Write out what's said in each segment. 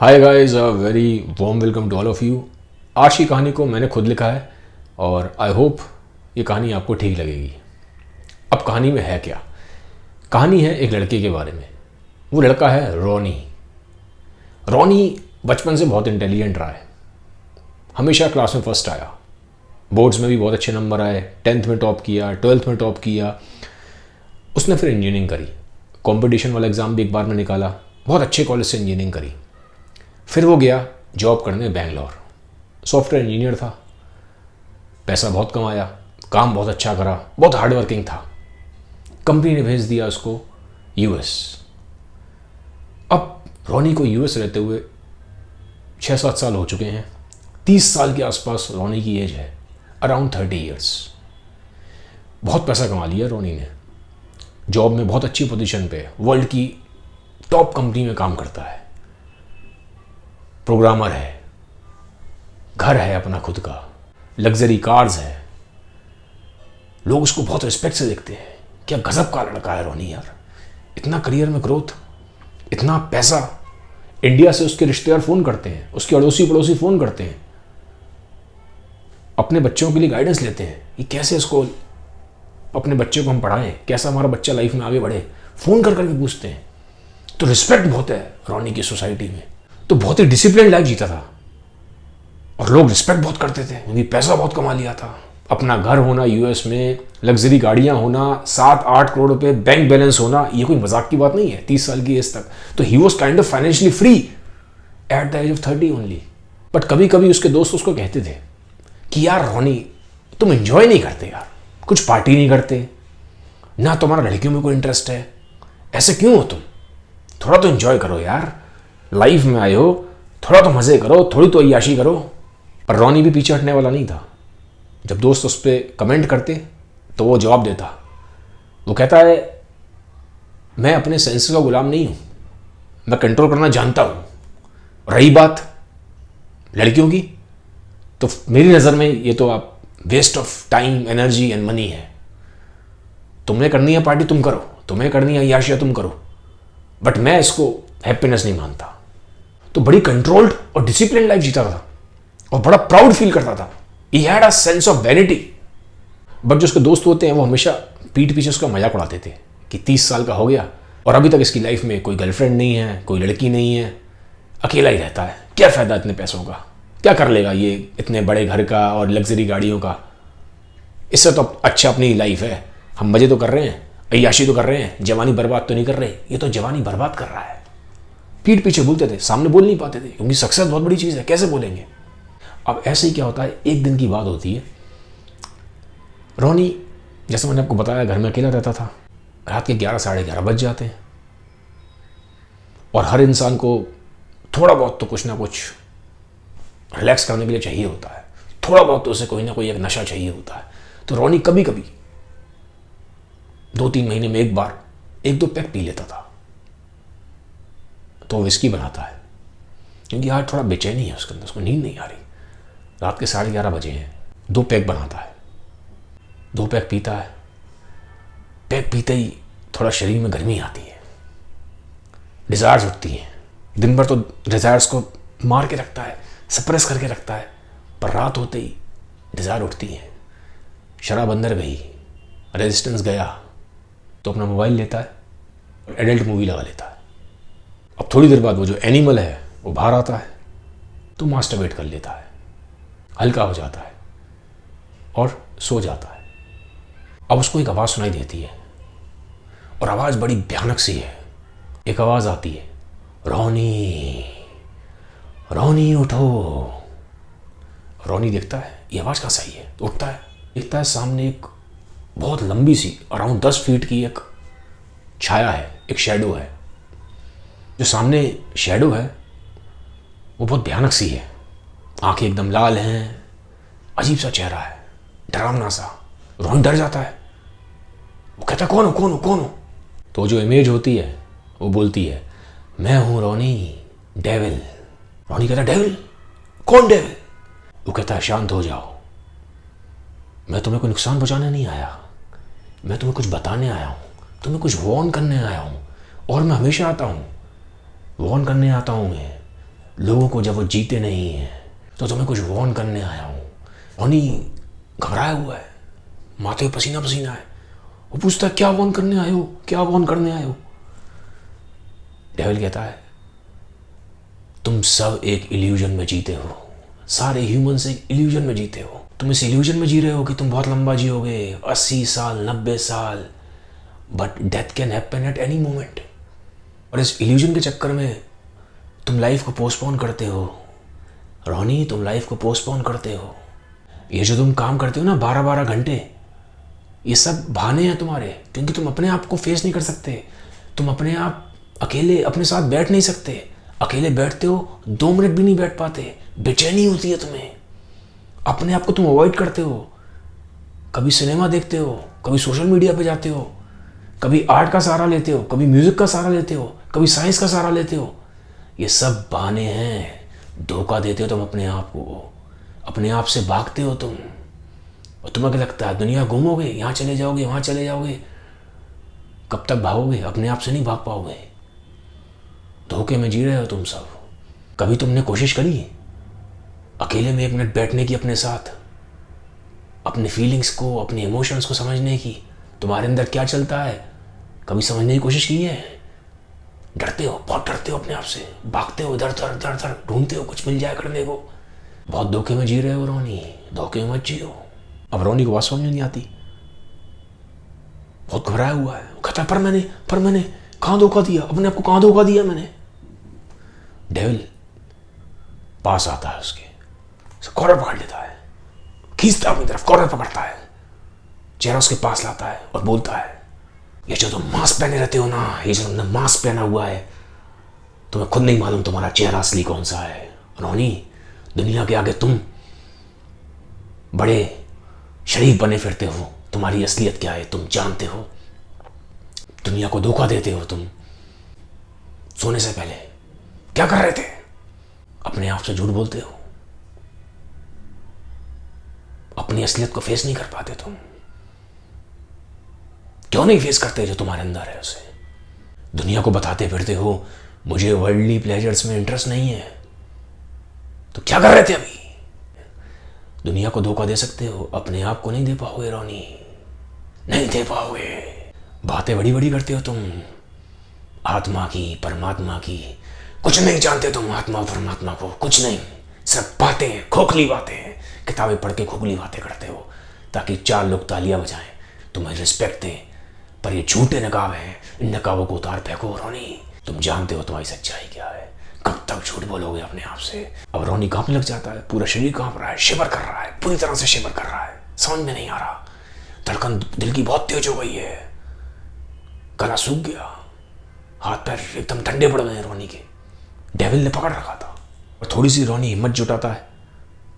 Hi guys, a very warm welcome to all of you. आज की कहानी को मैंने खुद लिखा है और आई होप ये कहानी आपको ठीक लगेगी। अब कहानी में है क्या? कहानी है एक लड़के के बारे में। वो लड़का है रॉनी। रॉनी बचपन से बहुत इंटेलिजेंट रहा है, हमेशा क्लास में फर्स्ट आया, बोर्ड्स में भी बहुत अच्छे नंबर आए, 10th में टॉप किया, 12th में टॉप किया। उसने फिर इंजीनियरिंग करी, कंपटीशन वाला एग्ज़ाम भी एक बार में निकाला, बहुत अच्छे कॉलेज से इंजीनियरिंग करी। फिर वो गया जॉब करने बैंगलोर, सॉफ्टवेयर इंजीनियर था, पैसा बहुत कमाया, काम बहुत अच्छा करा, बहुत हार्ड वर्किंग था। कंपनी ने भेज दिया उसको यूएस। अब रॉनी को यूएस रहते हुए 6-7 साल हो चुके हैं। 30 साल के आसपास रॉनी की एज है, अराउंड 30 ईयर्स। बहुत पैसा कमा लिया रॉनी ने, जॉब में बहुत अच्छी पोजीशन पे, वर्ल्ड की टॉप कंपनी में काम करता है, प्रोग्रामर है, घर है अपना खुद का, लग्जरी कार्स है, लोग उसको बहुत रिस्पेक्ट से देखते हैं। क्या गजब का लड़का है रॉनी यार, इतना करियर में ग्रोथ, इतना पैसा। इंडिया से उसके रिश्तेदार फ़ोन करते हैं, उसके अड़ोसी पड़ोसी फ़ोन करते हैं, अपने बच्चों के लिए गाइडेंस लेते हैं कि कैसे इसको, अपने बच्चे को हम पढ़ाएं, कैसा हमारा बच्चा लाइफ में आगे बढ़े, फ़ोन कर करके पूछते हैं। तो रिस्पेक्ट बहुत है रॉनी की सोसाइटी में। तो बहुत ही डिसिप्लिन लाइफ जीता था और लोग रिस्पेक्ट बहुत करते थे क्योंकि पैसा बहुत कमा लिया था। अपना घर होना यूएस में, लग्जरी गाड़ियां होना, 7-8 करोड़ रुपए बैंक बैलेंस होना, ये कोई मजाक की बात नहीं है 30 साल की एज तक। तो he was kind of financially free at the age of 30 only. But कभी कभी उसके दोस्त उसको कहते थे कि यार रॉनी, तुम एंजॉय नहीं करते यार, कुछ पार्टी नहीं करते ना, तुम्हारा लड़कियों में कोई इंटरेस्ट है, ऐसे क्यों हो तुम? थोड़ा तो एंजॉय करो यार, लाइफ में आए हो, थोड़ा तो मज़े करो, थोड़ी तो अय्याशी करो। पर रॉनी भी पीछे हटने वाला नहीं था। जब दोस्त उस पर कमेंट करते तो वो जवाब देता। वो कहता है, मैं अपने सेंस का गुलाम नहीं हूँ, मैं कंट्रोल करना जानता हूँ। रही बात लड़कियों की, तो मेरी नज़र में ये तो आप waste of time, energy and money है। तुमने करनी है पार्टी तुम करो, तुम्हें करनी है अय्याशियाँ तुम करो, बट मैं इसको हैप्पीनेस नहीं मानता। तो बड़ी कंट्रोल्ड और डिसिप्लिन लाइफ जीता था और बड़ा प्राउड फील करता था। He had a sense of vanity. But जो उसके दोस्त होते हैं वो हमेशा पीठ पीछे उसका मजाक उड़ाते थे कि 30 साल का हो गया और अभी तक इसकी लाइफ में कोई गर्लफ्रेंड नहीं है, कोई लड़की नहीं है, अकेला ही रहता है, क्या फ़ायदा इतने पैसों का, क्या कर लेगा ये इतने बड़े घर का और लग्जरी गाड़ियों का, इससे तो अच्छा अपनी लाइफ है, हम मज़े तो कर रहे हैं, अय्याशी तो कर रहे हैं, जवानी बर्बाद तो नहीं कर रहे, ये तो जवानी बर्बाद कर रहा है। पीठ पीछे बोलते थे, सामने बोल नहीं पाते थे क्योंकि सक्सेस बहुत बड़ी चीज़ है, कैसे बोलेंगे। अब ऐसे ही क्या होता है, एक दिन की बात होती है, रॉनी जैसे मैंने आपको बताया घर में अकेला रहता था, रात के 11-11:30 बज जाते हैं और हर इंसान को थोड़ा बहुत तो कुछ ना कुछ रिलैक्स करने के लिए चाहिए होता है, थोड़ा बहुत तो उसे कोई ना कोई एक नशा चाहिए होता है। तो रॉनी कभी कभी 2-3 महीने में एक बार 1-2 पैक पी लेता था। तो विस्की बनाता है क्योंकि आज थोड़ा बेचैनी है उसके अंदर, उसको नींद नहीं आ रही, रात के 11:30 बजे हैं। 2 पैक बनाता है, 2 पैक पीता है। पैक पीते ही थोड़ा शरीर में गर्मी आती है, डिज़ायर्स उठती हैं। दिन भर तो डिज़ायर्स को मार के रखता है, सप्रेस करके रखता है, पर रात होते ही डिज़ायर उठती हैं। शराब अंदर गई, रेजिस्टेंस गया, तो अपना मोबाइल लेता है और एडल्ट मूवी लगा लेता है। अब थोड़ी देर बाद वो जो एनिमल है वो बाहर आता है, तो मास्टरबेट कर लेता है, हल्का हो जाता है और सो जाता है। अब उसको एक आवाज़ सुनाई देती है और आवाज़ बड़ी भयानक सी है। एक आवाज़ आती है, रॉनी, रॉनी उठो। रॉनी देखता है ये आवाज़ कहाँ से आई है, तो उठता है, देखता है सामने एक बहुत लंबी सी अराउंड 10 फीट की एक छाया है, एक शैडो है। जो सामने शैडो है वो बहुत भयानक सी है, आंखें एकदम लाल हैं, अजीब सा चेहरा है, डरावना सा। रोहन डर जाता है, वो कहता है कौन हो कौन हो कौन हो। तो जो इमेज होती है वो बोलती है, मैं हूं रॉनी, डेविल। रॉनी कहता है डेविल? कौन डेविल? वो कहता है शांत हो जाओ, मैं तुम्हें कोई नुकसान पहुंचाने नहीं आया, मैं तुम्हें कुछ बताने आया हूँ, तुम्हें कुछ वॉर्न करने आया हूँ। और मैं हमेशा आता हूँ, वॉर्न करने आता हूँ लोगों को जब वो जीते नहीं हैं तो तुम्हें कुछ वॉर्न करने आया हूँ। रोनी घबराया हुआ है, माथे पे पसीना पसीना है। वो पूछता है क्या वॉर्न करने आए हो, क्या वॉर्न करने आए हो। डेविल कहता है तुम सब एक इल्यूजन में जीते हो, सारे ह्यूमंस एक इल्यूजन में जीते हो। तुम इस इल्यूजन में जी रहे हो कि तुम बहुत लंबा जियोगे, 80 साल 90 साल, but death can happen at any moment. और इस इल्यूजन के चक्कर में तुम लाइफ को पोस्टपोन करते हो। रोनी तुम लाइफ को पोस्टपोन करते हो। ये जो तुम काम करते हो ना 12-12 घंटे, ये सब बहाने हैं तुम्हारे, क्योंकि तुम अपने आप को फेस नहीं कर सकते। तुम अपने आप अकेले अपने साथ बैठ नहीं सकते। अकेले बैठते हो 2 मिनट भी नहीं बैठ पाते, बेचैनी होती है तुम्हें। अपने आप को तुम अवॉइड करते हो। कभी सिनेमा देखते हो, कभी सोशल मीडिया पे जाते हो, कभी आर्ट का सहारा लेते हो, कभी म्यूजिक का सहारा लेते हो, कभी साइंस का सहारा लेते हो। ये सब बहाने हैं। धोखा देते हो तुम अपने आप को, अपने आप से भागते हो तुम। और तुम्हें क्या लगता है दुनिया घूमोगे, यहाँ चले जाओगे, वहाँ चले जाओगे, कब तक भागोगे? अपने आप से नहीं भाग पाओगे। धोखे में जी रहे हो तुम सब। कभी तुमने कोशिश करी अकेले में 1 मिनट बैठने की, अपने साथ, अपने फीलिंग्स को, अपने इमोशंस को समझने की? तुम्हारे अंदर क्या चलता है कभी समझने की कोशिश की है? डरते हो, बहुत डरते हो अपने आप से, भागते हो, दर दर ढूंढते हो कुछ मिल जाए करने को। बहुत धोखे में जी रहे हो रोनी, धोखे में मत जियो। अब रोनी को बात समझ में नहीं आती, बहुत घबराया हुआ है। कहता है पर मैंने कहाँ धोखा दिया, अपने आप को कहाँ धोखा दिया मैंने। डेविल पास आता है, उसके कॉलर पकड़ लेता है, खींचता है अपनी तरफ, कॉलर पकड़ता है, चेहरा उसके पास लाता है और बोलता है ये जो तुम मास्क पहने रहते हो ना, ये जो तुमने मास्क पहना हुआ है, तुम्हें खुद नहीं मालूम तुम्हारा चेहरा असली कौन सा है। रोनी दुनिया के आगे तुम बड़े शरीफ बने फिरते हो, तुम्हारी असलियत क्या है तुम जानते हो। दुनिया को धोखा देते हो तुम। सोने से पहले क्या कर रहे थे? अपने आप से झूठ बोलते हो, अपनी असलियत को फेस नहीं कर पाते तुम। क्यों नहीं फेस करते जो तुम्हारे अंदर है उसे? दुनिया को बताते फिरते हो मुझे वर्ल्डली प्लेजर्स में इंटरेस्ट नहीं है, तो क्या कर रहे थे अभी? दुनिया को धोखा दे सकते हो, अपने आप को नहीं दे पाओगे रोनी, नहीं दे पाओगे। बातें बड़ी बड़ी करते हो तुम, आत्मा की, परमात्मा की। कुछ नहीं जानते तुम आत्मा परमात्मा को, कुछ नहीं, सिर्फ बातें, खोखली बातें, किताबें पढ़ के खोखली बातें करते हो ताकि 4 लोग तालियां बजाएं, तुम्हें रिस्पेक्ट दें। पर ये झूठे नकाब हैं, इन नकाबों को उतार फेंको रोनी। तुम जानते हो तुम्हारी सच्चाई क्या है, कब तक झूठ बोलोगे अपने आप से? अब रोनी कांपने लग जाता है, पूरा शरीर कांप रहा है, शिवर कर रहा है, पूरी तरह से शिवर कर रहा है। समझ में नहीं आ रहा, धड़कन दिल की बहुत तेज हो गई है, गला सूख गया, हाथ पैर एकदम ठंडे पड़ गए रोनी के। डेविल ने पकड़ रखा था। और थोड़ी सी रोनी हिम्मत जुटाता है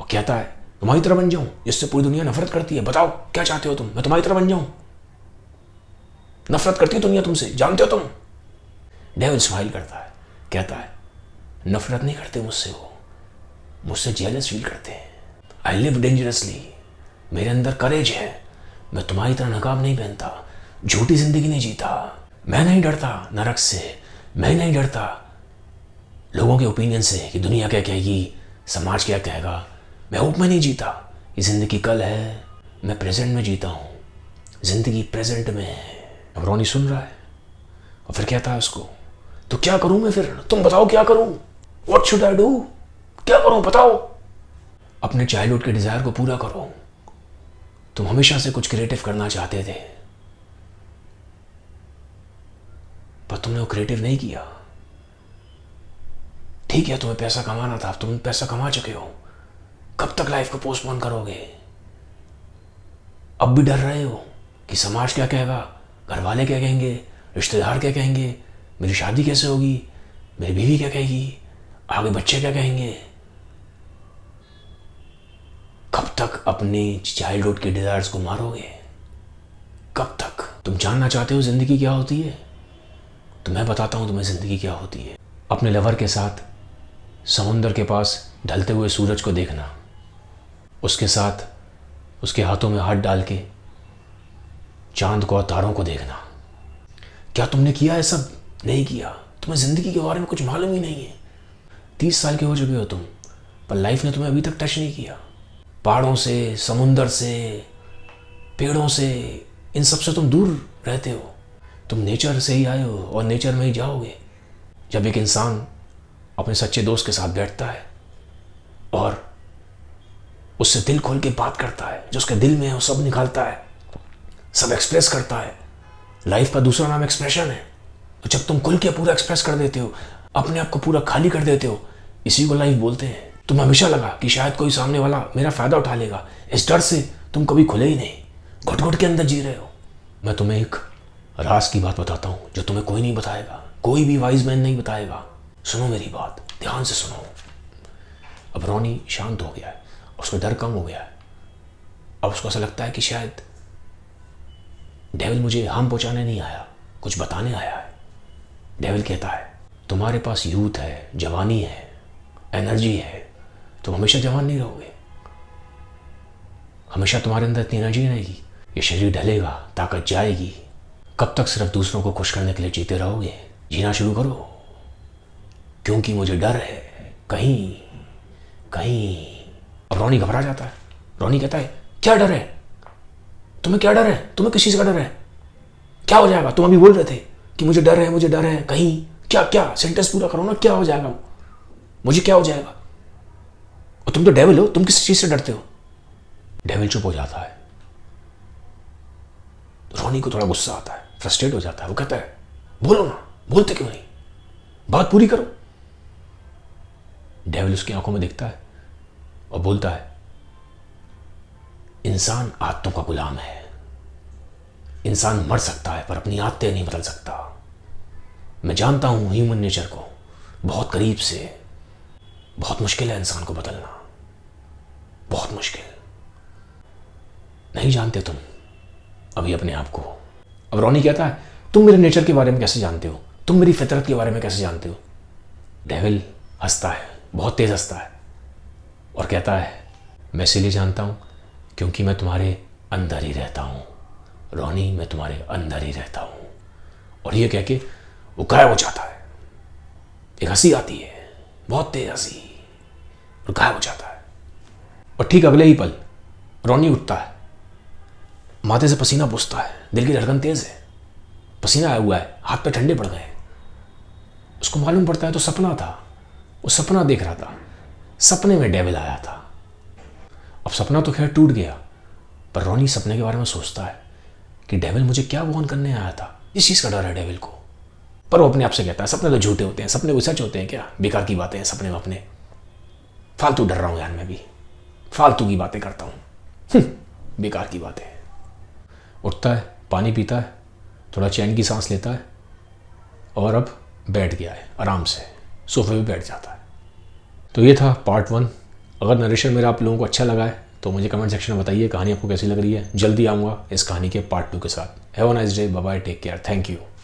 और कहता है तुम्हारी तरह बन जाऊं जिससे पूरी दुनिया नफरत करती है। बताओ क्या चाहते हो तुम, मैं तुम्हारी तरह बन जाऊं? नफरत करती है दुनिया तुमसे, जानते हो तुम? डेविल स्माइल करता है, कहता है नफरत नहीं करते मुझसे, वो मुझसे जेलस फील करते हैं। आई लिव डेंजरसली, मेरे अंदर करेज है, मैं तुम्हारी तरह नकाब नहीं पहनता, झूठी जिंदगी नहीं जीता। मैं नहीं डरता नरक से, मैं नहीं डरता लोगों के ओपिनियन से कि दुनिया क्या कहेगी, समाज क्या कहेगा। मैं होप में नहीं जीता, ये जिंदगी कल है, मैं प्रेजेंट में जीता हूँ, जिंदगी प्रेजेंट में है। अब रोनी सुन रहा है और फिर कहता है उसको तो क्या करूं मैं फिर, तुम बताओ क्या करूं, व्हाट शुड आई डू, क्या करूं बताओ? अपने चाइल्डहुड के डिजायर को पूरा करो। तुम हमेशा से कुछ क्रिएटिव करना चाहते थे, पर तुमने वो क्रिएटिव नहीं किया। ठीक है, तुम्हें पैसा कमाना था, तुम पैसा कमा चुके हो, कब तक लाइफ को पोस्टपोन करोगे? अब भी डर रहे हो कि समाज क्या कहेगा, घर वाले क्या कहेंगे, रिश्तेदार क्या कहेंगे, मेरी शादी कैसे होगी, मेरी बीवी क्या कहेगी, आगे बच्चे क्या कहेंगे। कब तक अपने चाइल्डहुड के डिजायर्स को मारोगे? कब तक? तुम जानना चाहते हो जिंदगी क्या होती है, तो मैं बताता हूं तुम्हें जिंदगी क्या होती है। अपने लवर के साथ समुंदर के पास ढलते हुए सूरज को देखना, उसके साथ उसके हाथों में हाथ डाल के चांद को और तारों को देखना। क्या तुमने किया है? सब नहीं किया। तुम्हें जिंदगी के बारे में कुछ मालूम ही नहीं है। 30 साल के हो चुके हो तुम, पर लाइफ ने तुम्हें अभी तक टच नहीं किया। पहाड़ों से, समुंदर से, पेड़ों से, इन सब से तुम दूर रहते हो। तुम नेचर से ही आए हो और नेचर में ही जाओगे। जब एक इंसान अपने सच्चे दोस्त के साथ बैठता है और उससे दिल खोल के बात करता है, जो उसके दिल में है वो सब निकालता है, सब एक्सप्रेस करता है। लाइफ का दूसरा नाम एक्सप्रेशन है। तो जब तुम खुल के पूरा एक्सप्रेस कर देते हो, अपने आप को पूरा खाली कर देते हो, इसी को लाइफ बोलते हैं। तुम्हें हमेशा लगा कि शायद कोई सामने वाला मेरा फ़ायदा उठा लेगा, इस डर से तुम कभी खुले ही नहीं, घुट घुट के अंदर जी रहे हो। मैं तुम्हें एक राज की बात बताता हूँ जो तुम्हें कोई नहीं बताएगा, कोई भी वाइज मैन नहीं बताएगा। सुनो मेरी बात, ध्यान से सुनो। अब रोनी शांत हो गया है, उसका डर कम हो गया है। अब उसको ऐसा लगता है कि शायद डेविल मुझे हार्म पहुंचाने नहीं आया, कुछ बताने आया है। डेविल कहता है तुम्हारे पास यूथ है, जवानी है, एनर्जी है, तुम हमेशा जवान नहीं रहोगे, हमेशा तुम्हारे अंदर इतनी एनर्जी रहेगी। ये शरीर ढलेगा, ताकत जाएगी। कब तक सिर्फ दूसरों को खुश करने के लिए जीते रहोगे? जीना शुरू करो, क्योंकि मुझे डर है कहीं कहीं। अब रोनी घबरा जाता है। रोनी कहता है क्या डर है तुम्हें? क्या डर है तुम्हें? किस चीज़ का डर है? क्या हो जाएगा? तुम अभी बोल रहे थे कि मुझे डर है, मुझे डर है कहीं। क्या क्या सेंटेंस पूरा करो ना। क्या हो जाएगा? मुझे क्या हो जाएगा? और तुम तो डेविल हो, तुम किस चीज़ से डरते हो? डेविल चुप हो जाता है। रोनी को थोड़ा गुस्सा आता है, फ्रस्ट्रेट हो जाता है। वो कहता है बोलो ना, बोलते क्यों नहीं? बात पूरी करो। डेविल उसकी आंखों में देखता है और बोलता है इंसान आदतों का गुलाम है। इंसान मर सकता है पर अपनी आदतें नहीं बदल सकता। मैं जानता हूं ह्यूमन नेचर को बहुत करीब से। बहुत मुश्किल है इंसान को बदलना, बहुत मुश्किल। नहीं जानते तुम अभी अपने आप को। अब रोनी कहता है तुम मेरे नेचर के बारे में कैसे जानते हो? तुम मेरी फितरत के बारे में कैसे जानते हो? डेविल हंसता है, बहुत तेज हंसता है और कहता है मैं इसीलिए जानता हूं क्योंकि मैं तुम्हारे अंदर ही रहता हूं। रोनी, मैं तुम्हारे अंदर ही रहता हूं। और ये कह के वो गायब हो जाता है। एक हंसी आती है, बहुत तेज हंसी, और गायब हो जाता है। और ठीक अगले ही पल रोनी उठता है, माथे से पसीना पूछता है, दिल की धड़कन तेज है, पसीना आया हुआ है, हाथ पे ठंडे पड़ गए। उसको मालूम पड़ता है तो सपना था, वो सपना देख रहा था। सपने में डेविल आया था। अब सपना तो खैर टूट गया, पर रोनी सपने के बारे में सोचता है कि डेविल मुझे क्या वार्न करने आया था। इस चीज़ का डर है डेविल को। पर वो अपने आप से कहता है सपने तो झूठे होते हैं, सपने वो सच होते हैं क्या? बेकार की बातें हैं सपने में अपने। फालतू डर रहा हूँ यार, मैं भी फालतू की बातें करता हूँ, बेकार की बातें। उठता है, पानी पीता है, थोड़ा चैन की सांस लेता है और अब बैठ गया है आराम से, सोफे पे बैठ जाता है। तो ये था पार्ट 1। अगर नरेशन मेरा आप लोगों को अच्छा लगा है तो मुझे कमेंट सेक्शन में बताइए कहानी आपको कैसी लग रही है। जल्दी आऊँगा इस कहानी के पार्ट 2 के साथ। Have a nice day, bye bye, take care, thank you.